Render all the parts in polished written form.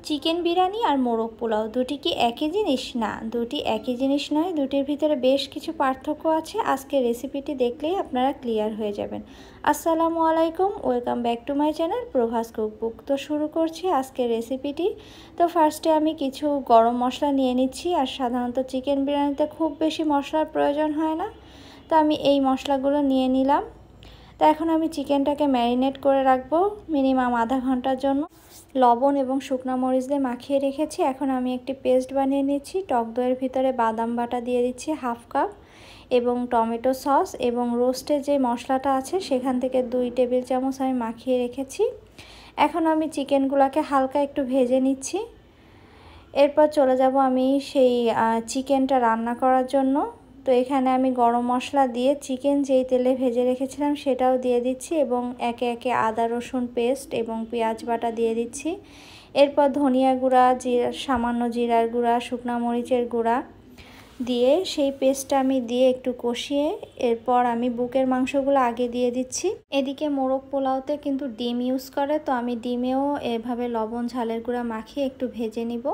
Chicken biryani আর মোরগ পোলাও দুটি কি একই জিনিস? না, দুটি একই জিনিস নয়। দুটির ভিতরে বেশ কিছু পার্থক্য আছে। আজকে রেসিপিটি দেখলেই আপনারা ক্লিয়ার হয়ে যাবেন। আসসালামু আলাইকুম, welcome back to my channel Prabhas cookbook. তো শুরু করছি আজকের রেসিপিটি। তো ফার্স্টে আমি কিছু গরম মশলা নিয়ে নিচ্ছি। আর সাধারণত চিকেন বিরিয়ানিতে খুব বেশি মশলার প্রয়োজন হয় না, তো আমি এই মশলাগুলো নিয়ে নিলাম। তো এখন আমি চিকেনটাকে ম্যারিনেট করে রাখবো মিনিমাম আধা ঘন্টার জন্য। লবণ এবং শুকনো মরিচ দিয়ে মাখিয়ে রেখেছি। এখন আমি একটি পেস্ট বানিয়ে নিচ্ছি। টক দইয়ের ভিতরে বাদাম বাটা দিয়ে দিচ্ছি হাফ কাপ, এবং টমেটো সস এবং রোস্টের যে মশলাটা আছে সেখান থেকে 2 টেবিল চামচ আমি মাখিয়ে রেখেছি। এখন আমি চিকেনগুলোকে হালকা একটু ভেজে নিচ্ছি। এরপর চলে যাব আমি সেই চিকেনটা রান্না করার জন্য। তো এখানে আমি গরম মশলা দিয়ে চিকেন যেই তেলে ভেজে রেখেছিলাম সেটাও দিয়ে দিচ্ছি, এবং একে একে আদা রসুন পেস্ট এবং পেঁয়াজ বাটা দিয়ে দিচ্ছি। এরপর ধনিয়া গুঁড়া, সামান্য জিরার গুঁড়া, শুকনো মরিচের গুঁড়া দিয়ে সেই পেস্টটা আমি দিয়ে একটু কষিয়ে এরপর আমি বুকের মাংসগুলো আগে দিয়ে দিচ্ছি। এদিকে মোরগ পোলাওতে কিন্তু ডিম ইউজ করে, তো আমি ডিমেও এভাবে লবণ ঝালের গুঁড়া মাখিয়ে একটু ভেজে নিব,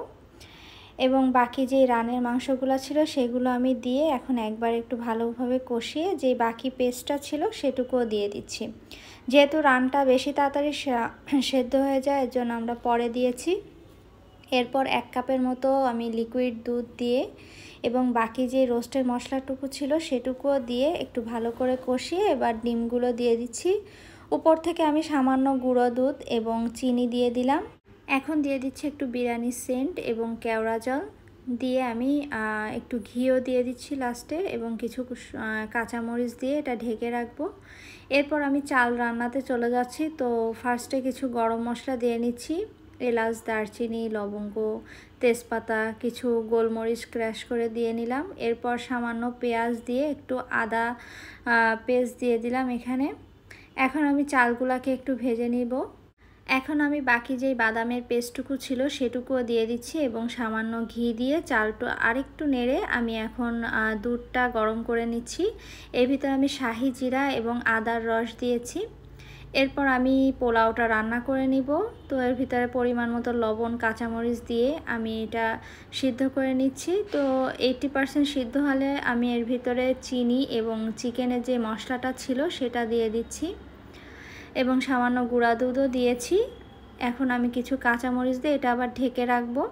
এবং বাকি যে রানের মাংসগুলো ছিল সেগুলো আমি দিয়ে এখন একবার একটু ভালোভাবে কষিয়ে যে বাকি পেস্টটা ছিল সেটুকুও দিয়ে দিচ্ছি। যেহেতু রানটা বেশি তাড়াতাড়ি সেদ্ধ হয়ে যায়, এর জন্য আমরা পরে দিয়েছি। এরপর 1 কাপের মতো আমি লিকুইড দুধ দিয়ে এবং বাকি যে রোস্টের মশলাটুকু ছিল সেটুকুও দিয়ে একটু ভালো করে কষিয়ে এবার ডিমগুলো দিয়ে দিচ্ছি। উপর থেকে আমি সামান্য গুঁড়ো দুধ এবং চিনি দিয়ে দিলাম। এখন দিয়ে দিচ্ছি একটু বিরিয়ানি সেন্ট এবং কেওড়া জল দিয়ে আমি একটু ঘিও দিয়ে দিচ্ছি লাস্টে, এবং কিছু কাঁচামরিচ দিয়ে এটা ঢেকে রাখবো। এরপর আমি চাল রান্নাতে চলে যাচ্ছি। তো ফার্স্টে কিছু গরম মশলা দিয়ে নিচ্ছি, এলাচ, দারচিনি, লবঙ্গ, তেজপাতা, কিছু গোলমরিচ ক্র্যাশ করে দিয়ে নিলাম। এরপর সামান্য পেঁয়াজ দিয়ে একটু আদা পেস্ট দিয়ে দিলাম এখানে। এখন আমি চালগুলাকে একটু ভেজে নিব। এখন আমি বাকি যেই বাদামের পেস্টটুকু ছিল সেটুকুও দিয়ে দিচ্ছি, এবং সামান্য ঘি দিয়ে চালটা আরেকটু নেড়ে আমি এখন দুধটা গরম করে নিচ্ছি। এর ভিতরে আমি শাহি জিরা এবং আদার রস দিয়েছি। এরপর আমি পোলাওটা রান্না করে নিব। তো এর ভিতরে পরিমাণ মতো লবণ, কাঁচামরিচ দিয়ে আমি এটা সিদ্ধ করে নিচ্ছি। তো 80% সিদ্ধ হলে আমি এর ভিতরে চিনি এবং চিকেনের যে মশলাটা ছিল সেটা দিয়ে দিচ্ছি, এবং সামান্য গুঁড়া দুধও দিয়েছি। এখন আমি কিছু কাঁচামরিচ দিয়ে এটা আবার ঢেকে রাখবো।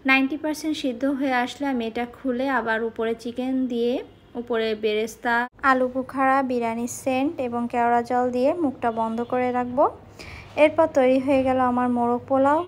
90% সিদ্ধ হয়ে আসলে আমি এটা খুলে আবার উপরে চিকেন দিয়ে, উপরে বেরেস্তা, আলু বুখারা, বিরিয়ানি সেন্ট এবং কেওড়া জল দিয়ে মুখটা বন্ধ করে রাখবো। এরপর তৈরি হয়ে গেল আমার মোরগ পোলাও।